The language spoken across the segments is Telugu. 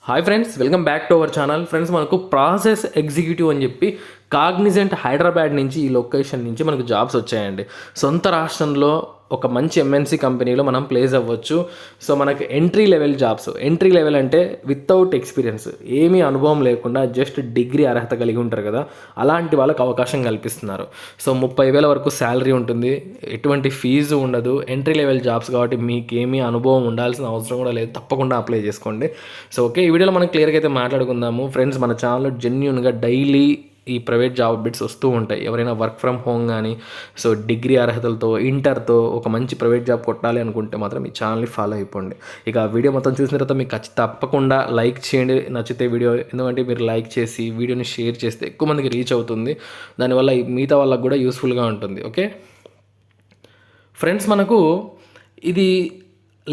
Hi friends, welcome back to our channel. Friends, మనకు ప్రాసెస్ ఎగ్జిక్యూటివ్ అని చెప్పి కాగ్నిజెంట్ హైదరాబాద్ నుంచి ఈ లొకేషన్ నుంచి మనకు జాబ్స్ వచ్చాయండి. సొంత రాష్ట్రంలో ఒక మంచి ఎంఎన్సీ కంపెనీలో మనం ప్లేస్ అవ్వచ్చు. సో మనకు entry level jobs. Entry level అంటే వితౌట్ ఎక్స్పీరియన్స్, ఏమీ అనుభవం లేకుండా జస్ట్ డిగ్రీ అర్హత కలిగి ఉంటారు కదా, అలాంటి వాళ్ళకి అవకాశం కల్పిస్తున్నారు. సో 30,000 వరకు శాలరీ ఉంటుంది, ఎటువంటి ఫీజు ఉండదు. ఎంట్రీ లెవెల్ జాబ్స్ కాబట్టి మీకేమీ అనుభవం ఉండాల్సిన అవసరం కూడా లేదు. తప్పకుండా అప్లై చేసుకోండి. సో ఓకే, ఈ వీడియోలో మనం క్లియర్గా అయితే మాట్లాడుకుందాము. ఫ్రెండ్స్, మన ఛానల్లో జెన్యూన్గా డైలీ ఈ ప్రైవేట్ జాబ్ బిట్స్ వస్తూ ఉంటాయి. ఎవరైనా వర్క్ ఫ్రమ్ హోమ్ కానీ, సో డిగ్రీ అర్హతలతో, ఇంటర్తో ఒక మంచి ప్రైవేట్ జాబ్ కొట్టాలి అనుకుంటే మాత్రం ఈ ఛానల్ని ఫాలో అయిపోండి. ఇక వీడియో మొత్తం చూసిన తర్వాత మీకు తప్పకుండా లైక్ చేయండి నచ్చితే వీడియో. ఎందుకంటే మీరు లైక్ చేసి వీడియోని షేర్ చేస్తే ఎక్కువ మందికి రీచ్ అవుతుంది. దానివల్ల మిగతా వాళ్ళకు కూడా యూస్ఫుల్గా ఉంటుంది. ఓకే ఫ్రెండ్స్, మనకు ఇది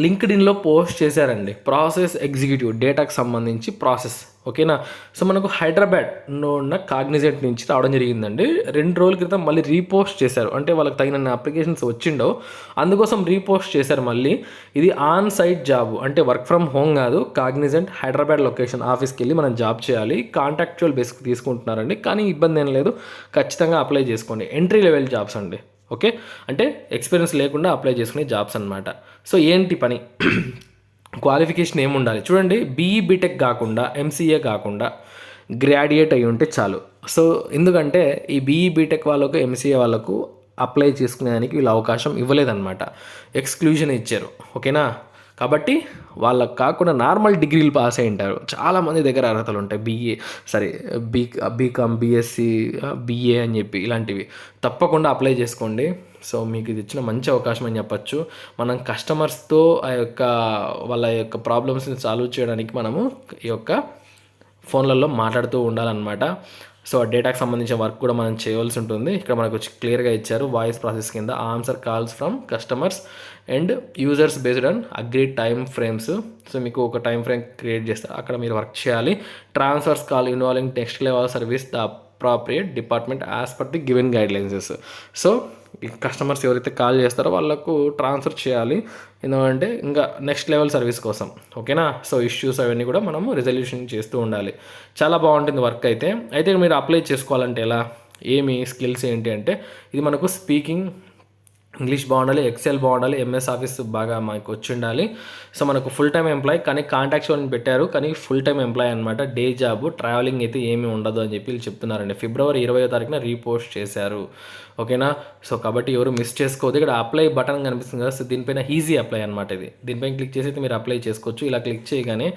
లింక్డ్ఇన్లో పోస్ట్ చేశారండి. ప్రాసెస్ ఎగ్జిక్యూటివ్ డేటాకు సంబంధించి ప్రాసెస్. ఓకేనా. సో మనకు హైదరాబాద్లో ఉన్న కాగ్నిజెంట్ నుంచి రావడం జరిగిందండి. 2 రోజుల క్రితం మళ్ళీ రీపోస్ట్ చేశారు. అంటే వాళ్ళకి తగిన అప్లికేషన్స్ వచ్చిండో అందుకోసం రీపోస్ట్ చేశారు మళ్ళీ. ఇది ఆన్ సైట్ జాబ్, అంటే వర్క్ ఫ్రమ్ హోమ్ కాదు. కాగ్నిజెంట్ హైదరాబాద్ లొకేషన్ ఆఫీస్కి వెళ్ళి మనం జాబ్ చేయాలి. కాంట్రాక్చువల్ బేస్కి తీసుకుంటున్నారండి, కానీ ఇబ్బంది ఏం లేదు. ఖచ్చితంగా అప్లై చేసుకోండి. ఎంట్రీ లెవెల్ జాబ్స్ అండి. ఓకే, అంటే ఎక్స్పీరియన్స్ లేకుండా అప్లై చేసుకునే జాబ్స్ అనమాట. సో ఏంటి పని, క్వాలిఫికేషన్ ఏముండాలి చూడండి. బీఈ బీటెక్ కాకుండా, ఎంసీఏ కాకుండా గ్రాడ్యుయేట్ అయి ఉంటే చాలు. సో ఎందుకంటే ఈ బీఈ బీటెక్ వాళ్ళకు, ఎంసీఏ వాళ్ళకు అప్లై చేసుకునేదానికి వీళ్ళు అవకాశం ఇవ్వలేదన్నమాట, ఎక్స్క్లూజన్ ఇచ్చారు. ఓకేనా. కాబట్టి వాళ్ళకు కాకుండా నార్మల్ డిగ్రీలు పాస్ అయి ఉంటారు. చాలామంది దగ్గర అర్హతలు ఉంటాయి. బీకామ్, బీఎస్సీ, బీఏ అని చెప్పి ఇలాంటివి. తప్పకుండా అప్లై చేసుకోండి. సో మీకు ఇది ఇచ్చిన మంచి అవకాశం అని చెప్పచ్చు. మనం కస్టమర్స్తో వాళ్ళ యొక్క ప్రాబ్లమ్స్ని సాల్వ్ చేయడానికి మనము ఈ యొక్క ఫోన్లలో మాట్లాడుతూ ఉండాలన్నమాట. సో ఆ డేటాకి సంబంధించిన వర్క్ కూడా మనం చేయవలసి ఉంటుంది. ఇక్కడ మనకు క్లియర్గా ఇచ్చారు, వాయిస్ ప్రాసెస్ కింద answer calls from customers and users based on agreed time frames. So మీకు ఒక టైం ఫ్రేమ్ క్రియేట్ చేస్తారు, అక్కడ మీరు వర్క్ చేయాలి. Transfers call involving text level service the appropriate department as per the given guidelines. So customers ఎవరైతే కాల్ చేస్తారో వాళ్ళకు ట్రాన్స్ఫర్ చేయాలి, ఎందుకంటే ఇంకా నెక్స్ట్ లెవెల్ సర్వీస్ కోసం. ఓకేనా. సో ఇష్యూస్ అవన్నీ కూడా మనము రిజల్యూషన్ చేస్తూ ఉండాలి. చాలా బాగుంటుంది వర్క్ అయితే. మీరు అప్లై చేసుకోవాలంటే ఎలా, ఏమి స్కిల్స్ ఏంటి అంటే, ఇది మనకు స్పీకింగ్ ఇంగ్లీష్ బాగుండాలి, ఎక్సెల్ బాగుండాలి, ఎంఎస్ ఆఫీస్ బాగా మనకు వచ్చి ఉండాలి. సో మనకు ఫుల్ టైం ఎంప్లాయ్, కానీ కాంట్రాక్చువల్ పెట్టారు, కానీ ఫుల్ టైం ఎంప్లాయ్ అనమాట. డే జాబ్, ట్రావెలింగ్ అయితే ఏమీ ఉండదు అని చెప్పి వీళ్ళు చెప్తున్నారండి. ఫిబ్రవరి 20వ తారీఖున రీపోస్ట్ చేశారు. ఓకేనా. సో కాబట్టి ఎవరు మిస్ చేసుకోవద్దు. ఇక్కడ అప్లై బటన్ కనిపిస్తుంది కదా, సో దీనిపైన ఈజీ అప్లై అనమాట. దీనిపైన క్లిక్ చేసి అయితే మీరు అప్లై చేసుకోవచ్చు. ఇలా క్లిక్ చేయగానే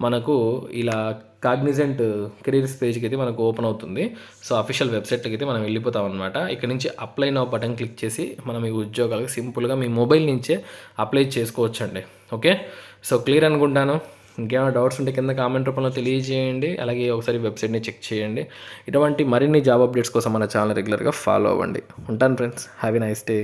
మనకు ఇలా కాగ్నిజెంట్ కెరీర్స్ పేజ్కి అయితే మనకు ఓపెన్ అవుతుంది. సో అఫీషియల్ వెబ్సైట్కి అయితే మనం వెళ్ళిపోతాం అనమాట. ఇక్కడ నుంచి అప్లై నౌ బటన్ క్లిక్ చేసి మనం ఈ ఉద్యోగాలకు సింపుల్గా మీ మొబైల్ నుంచే అప్లై చేసుకోవచ్చు అండి. ఓకే, సో క్లియర్ అనుకుంటాను. ఇంకేమైనా డౌట్స్ ఉంటే కింద కామెంట్ రూపంలో తెలియజేయండి. అలాగే ఒకసారి వెబ్సైట్ని చెక్ చేయండి. ఇటువంటి మరిన్ని జాబ్ అప్డేట్స్ కోసం మన ఛానల్ రెగ్యులర్గా ఫాలో అవ్వండి. ఉంటాను friends, have a nice day.